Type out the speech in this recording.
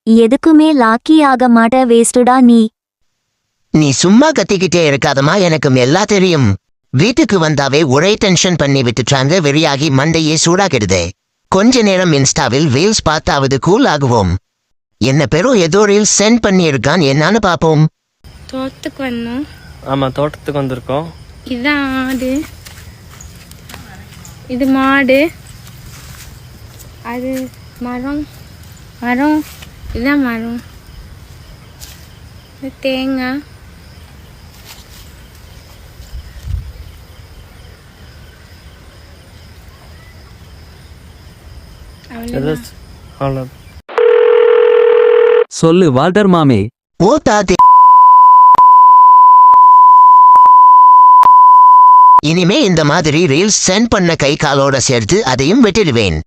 எதுக்குமே லாக்கி ஆக மாட்ட, வேஸ்டுடா நீ. நீ சும்மா கத்திக்கிட்டே இருக்காதமா, எனக்கும் எல்லாம் தெரியும். வீட்டுக்கு வந்தாவே ஒரே டென்ஷன் பண்ணி விட்டுட்டாங்க, வெறியாகி மண்டையே சூடாகிடுதே. கொஞ்ச நேரம் இன்ஸ்டாவில் ரீல்ஸ் பார்த்தாவது கூல் ஆகுவோம். என்ன பெரும் ஏதோ ரீல்ஸ் சென்ட் பண்ணியிருக்கான், என்னன்னு பாப்போம். தோட்டத்துக்கு வந்தோம். ஆமா, தோட்டத்துக்கு வந்திருக்கோம். இதான் ஆடு, இது மாடு, அது மரம், மரம், இதான் மரம், இது தேங்காய். அவ்வளவுதான். சொல்லு வால்டர் மாமே. ஓ தாத்தே, இனிமே இந்த மாதிரி ரீல்ஸ் சென்ட் பண்ண கை காலோட சேர்த்து அதையும் விட்டுடுவேன்.